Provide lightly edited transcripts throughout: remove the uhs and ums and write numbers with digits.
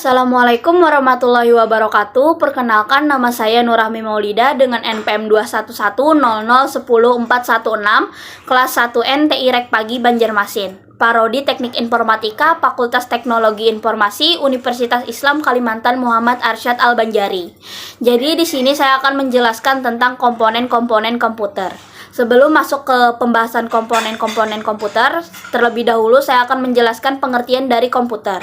Assalamualaikum warahmatullahi wabarakatuh. Perkenalkan, nama saya Nurrahmi Maulida dengan NPM 21100100416 kelas 1N TI Rek Pagi Banjarmasin. Parodi Teknik Informatika, Fakultas Teknologi Informasi, Universitas Islam Kalimantan Muhammad Arsyad Al-Banjari. Jadi di sini saya akan menjelaskan tentang komponen-komponen komputer. Sebelum masuk ke pembahasan komponen-komponen komputer, terlebih dahulu saya akan menjelaskan pengertian dari komputer.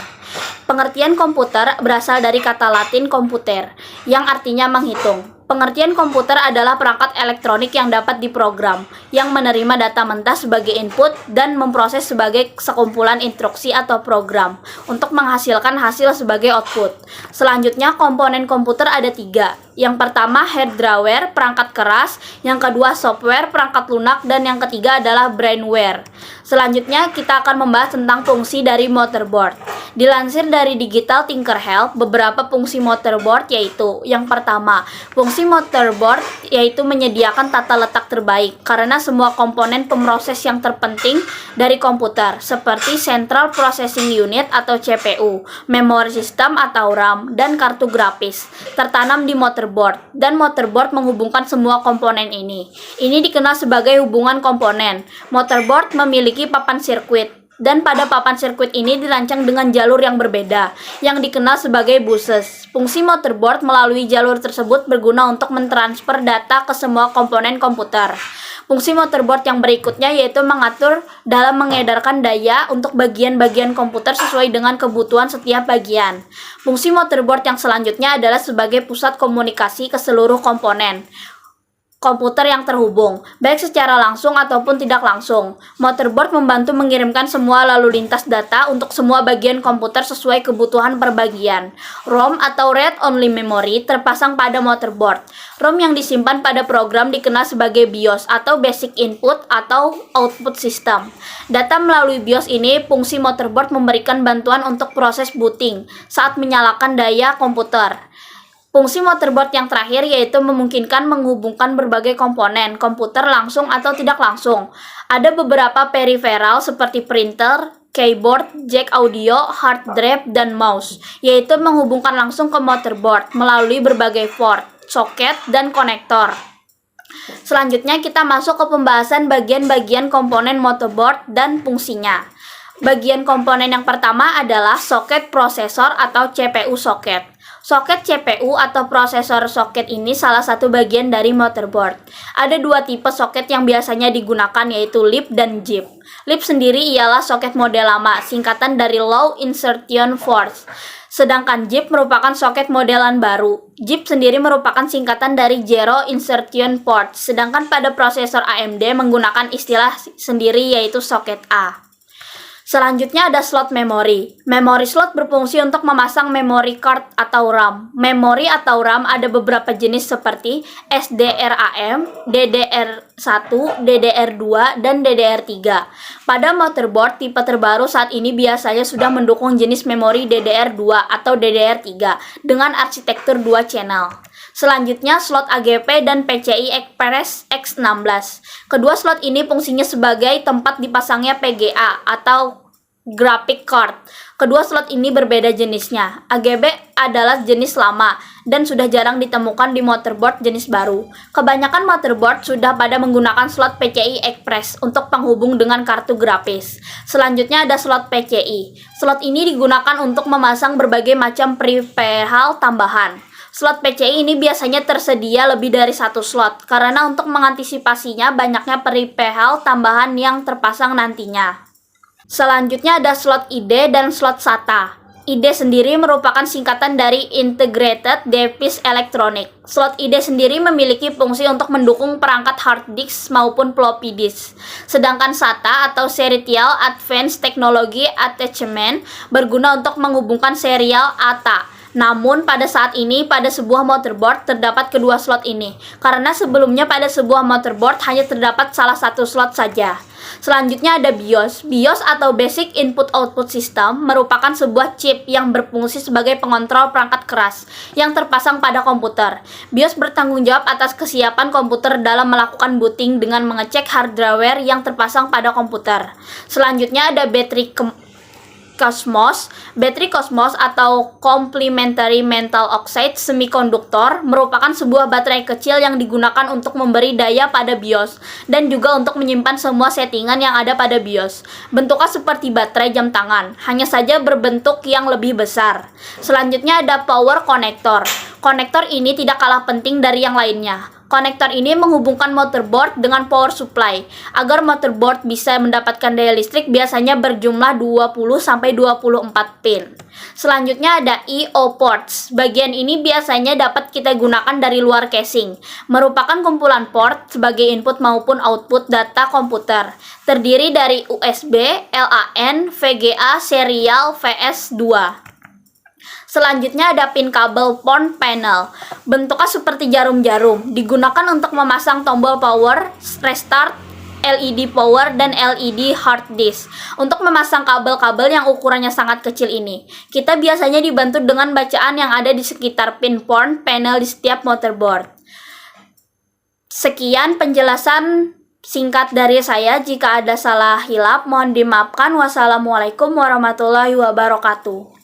Pengertian komputer berasal dari kata Latin komputer, yang artinya menghitung. Pengertian komputer adalah perangkat elektronik yang dapat diprogram, yang menerima data mentah sebagai input dan memproses sebagai sekumpulan instruksi atau program, untuk menghasilkan hasil sebagai output. Selanjutnya, komponen komputer ada 3. Yang pertama, hardware, perangkat keras. Yang kedua, software, perangkat lunak. Dan yang ketiga adalah brainware. Selanjutnya, kita akan membahas tentang fungsi dari motherboard. Dilansir dari Digital Thinker Help, beberapa fungsi motherboard yaitu: yang pertama, fungsi motherboard yaitu menyediakan tata letak terbaik karena semua komponen pemroses yang terpenting dari komputer seperti Central Processing Unit atau CPU, Memory System atau RAM, dan kartu grafis tertanam di motherboard, dan motherboard menghubungkan semua komponen ini. Ini dikenal sebagai hubungan komponen. Motherboard memiliki papan sirkuit, dan pada papan sirkuit ini dirancang dengan jalur yang berbeda, yang dikenal sebagai buses. Fungsi motherboard melalui jalur tersebut berguna untuk mentransfer data ke semua komponen komputer. Fungsi motherboard yang berikutnya yaitu mengatur dalam mengedarkan daya untuk bagian-bagian komputer sesuai dengan kebutuhan setiap bagian. Fungsi motherboard yang selanjutnya adalah sebagai pusat komunikasi ke seluruh komponen komputer yang terhubung, baik secara langsung ataupun tidak langsung. Motherboard membantu mengirimkan semua lalu lintas data untuk semua bagian komputer sesuai kebutuhan per bagian. ROM atau Read Only Memory terpasang pada motherboard. ROM yang disimpan pada program dikenal sebagai BIOS atau Basic Input atau Output System. Data melalui BIOS ini, fungsi motherboard memberikan bantuan untuk proses booting saat menyalakan daya komputer. Fungsi motherboard yang terakhir yaitu memungkinkan menghubungkan berbagai komponen komputer langsung atau tidak langsung. Ada beberapa peripheral seperti printer, keyboard, jack audio, hard drive, dan mouse, yaitu menghubungkan langsung ke motherboard melalui berbagai port, soket, dan konektor. Selanjutnya kita masuk ke pembahasan bagian-bagian komponen motherboard dan fungsinya. Bagian komponen yang pertama adalah soket prosesor atau CPU soket. Soket CPU atau prosesor soket ini salah satu bagian dari motherboard. Ada 2 tipe soket yang biasanya digunakan yaitu LIP dan JIP. LIP sendiri ialah soket model lama, singkatan dari Low Insertion Force. Sedangkan JIP merupakan soket modelan baru. JIP sendiri merupakan singkatan dari Zero Insertion Port, sedangkan pada prosesor AMD menggunakan istilah sendiri yaitu soket A. Selanjutnya ada slot memori. Memory slot berfungsi untuk memasang memory card atau RAM. Memori atau RAM ada beberapa jenis seperti SDRAM, DDR1, DDR2, dan DDR3. Pada motherboard tipe terbaru saat ini biasanya sudah mendukung jenis memori DDR2 atau DDR3 dengan arsitektur 2 channel. Selanjutnya slot AGP dan PCI Express X16. Kedua slot ini fungsinya sebagai tempat dipasangnya PGA atau graphic card. Kedua slot ini berbeda jenisnya. AGB adalah jenis lama dan sudah jarang ditemukan di motherboard jenis baru. Kebanyakan motherboard sudah pada menggunakan slot PCI Express untuk penghubung dengan kartu grafis. Selanjutnya ada slot PCI. Slot ini digunakan untuk memasang berbagai macam peripheral tambahan. Slot PCI ini biasanya tersedia lebih dari 1 slot, karena untuk mengantisipasinya banyaknya peripheral tambahan yang terpasang nantinya. Selanjutnya ada slot ID dan slot SATA. ID sendiri merupakan singkatan dari Integrated Device Electronic. Slot ID sendiri memiliki fungsi untuk mendukung perangkat hard disk maupun floppy disk. Sedangkan SATA atau Serial Advanced Technology Attachment berguna untuk menghubungkan serial ATA. Namun pada saat ini pada sebuah motherboard terdapat kedua slot ini, karena sebelumnya pada sebuah motherboard hanya terdapat salah satu slot saja. Selanjutnya ada BIOS. BIOS atau Basic Input Output System merupakan sebuah chip yang berfungsi sebagai pengontrol perangkat keras yang terpasang pada komputer. BIOS bertanggung jawab atas kesiapan komputer dalam melakukan booting dengan mengecek hardware yang terpasang pada komputer. Selanjutnya ada baterai Baterai CMOS atau Complementary Metal Oxide Semiconductor merupakan sebuah baterai kecil yang digunakan untuk memberi daya pada BIOS dan juga untuk menyimpan semua settingan yang ada pada BIOS. Bentuknya seperti baterai jam tangan, hanya saja berbentuk yang lebih besar. Selanjutnya ada power connector. Konektor ini tidak kalah penting dari yang lainnya. Konektor ini menghubungkan motherboard dengan power supply. Agar motherboard bisa mendapatkan daya listrik biasanya berjumlah 20-24 pin. Selanjutnya ada I/O ports. Bagian ini biasanya dapat kita gunakan dari luar casing. Merupakan kumpulan port sebagai input maupun output data komputer. Terdiri dari USB, LAN, VGA, serial, VS2. Selanjutnya ada pin kabel PON panel. Bentuknya seperti jarum-jarum. Digunakan untuk memasang tombol power, restart, LED power, dan LED hard disk. Untuk memasang kabel-kabel yang ukurannya sangat kecil ini, kita biasanya dibantu dengan bacaan yang ada di sekitar pin PON panel di setiap motherboard. Sekian penjelasan singkat dari saya. Jika ada salah hilap, mohon dimaafkan. Wassalamualaikum warahmatullahi wabarakatuh.